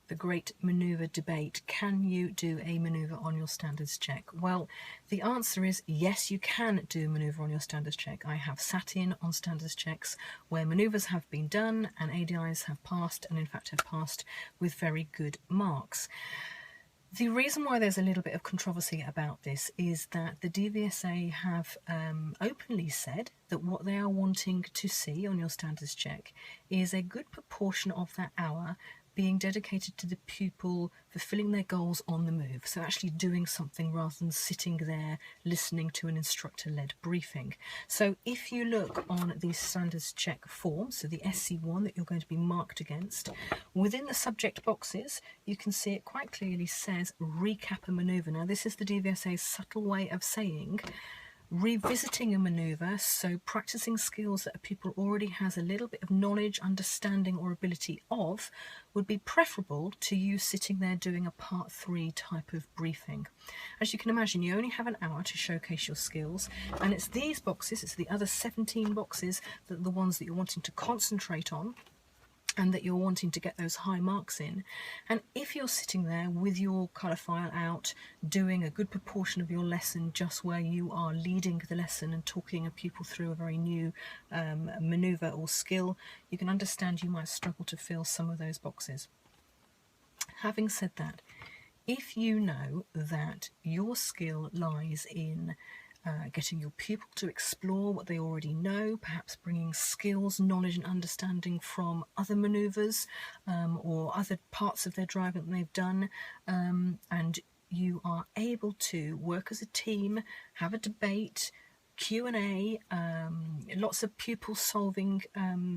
the great manoeuvre debate. Can you do a manoeuvre on your standards check? Well, the answer is yes, you can do a manoeuvre on your standards check. I have sat in on standards checks where manoeuvres have been done and ADIs have passed, and in fact have passed with very good marks. The reason why there's a little bit of controversy about this is that the DVSA have openly said that what they are wanting to see on your standards check is a good proportion of that hour being dedicated to the pupil fulfilling their goals on the move, so actually doing something rather than sitting there listening to an instructor-led briefing. So if you look on the standards check form, so the SC1 that you're going to be marked against, within the subject boxes you can see it quite clearly says recap a manoeuvre. Now this is the DVSA's subtle way of saying revisiting a manoeuvre, so practicing skills that a pupil already has a little bit of knowledge, understanding or ability of, would be preferable to you sitting there doing a part 3 type of briefing. As you can imagine, you only have an hour to showcase your skills, and it's these boxes, it's the other 17 boxes that are the ones that you're wanting to concentrate on and that you're wanting to get those high marks in. And if you're sitting there with your colour file out, doing a good proportion of your lesson just where you are leading the lesson and talking a pupil through a very new manoeuvre or skill, you can understand you might struggle to fill some of those boxes. Having said that, if you know that your skill lies in getting your pupil to explore what they already know, perhaps bringing skills, knowledge and understanding from other manoeuvres or other parts of their driving that they've done, and you are able to work as a team, have a debate, Q&A, lots of pupil solving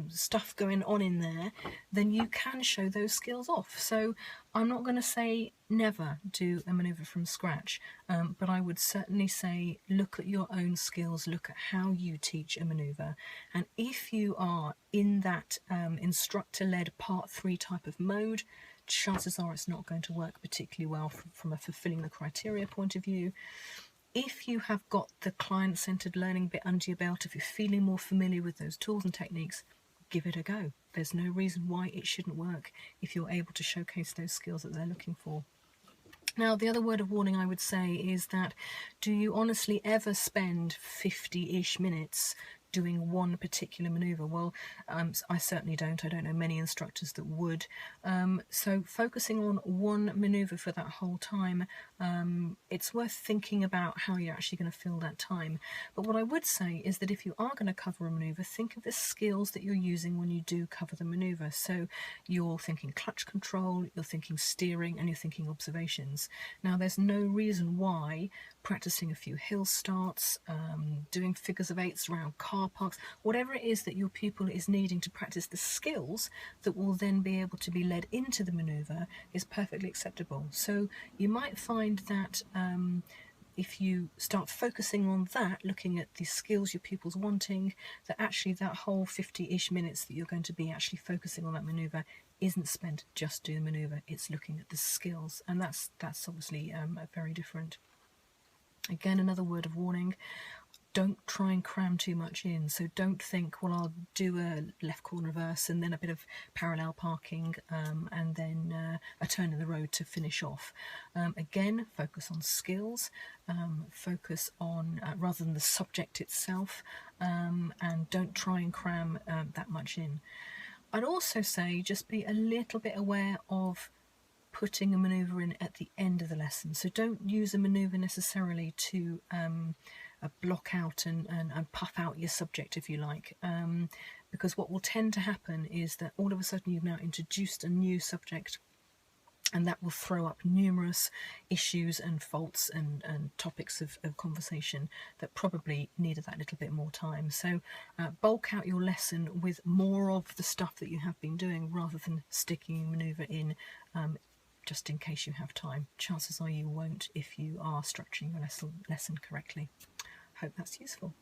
stuff going on in there, then you can show those skills off. So I'm not going to say never do a manoeuvre from scratch, but I would certainly say look at your own skills, look at how you teach a manoeuvre, and if you are in that instructor-led part 3 type of mode, chances are it's not going to work particularly well from a fulfilling the criteria point of view. If you have got the client-centered learning bit under your belt, if you're feeling more familiar with those tools and techniques, give it a go. There's no reason why it shouldn't work if you're able to showcase those skills that they're looking for. Now, the other word of warning I would say is that, do you honestly ever spend 50-ish minutes doing one particular manoeuvre? Well, I certainly don't. I don't know many instructors that would. So focusing on one manoeuvre for that whole time, it's worth thinking about how you're actually going to fill that time. But what I would say is that if you are going to cover a manoeuvre, think of the skills that you're using when you do cover the manoeuvre. So you're thinking clutch control, you're thinking steering, and you're thinking observations. Now, there's no reason why practicing a few hill starts, doing figures of eights around car parks, whatever it is that your pupil is needing to practice the skills that will then be able to be led into the manoeuvre is perfectly acceptable. So you might find that if you start focusing on that, looking at the skills your pupil's wanting, that actually that whole 50-ish minutes that you're going to be actually focusing on that manoeuvre isn't spent just doing the manoeuvre, it's looking at the skills, and that's obviously very different. Again, another word of warning, don't try and cram too much in. So don't think, well, I'll do a left corner reverse and then a bit of parallel parking and then a turn in the road to finish off. Again, focus on skills, focus on, rather than the subject itself, and don't try and cram that much in. I'd also say just be a little bit aware of putting a manoeuvre in at the end of the lesson. So don't use a manoeuvre necessarily to block out and puff out your subject, if you like, because what will tend to happen is that all of a sudden you've now introduced a new subject, and that will throw up numerous issues and faults and topics of conversation that probably needed that little bit more time. So bulk out your lesson with more of the stuff that you have been doing rather than sticking a manoeuvre in just in case you have time. Chances are you won't if you are structuring your lesson correctly. Hope that's useful.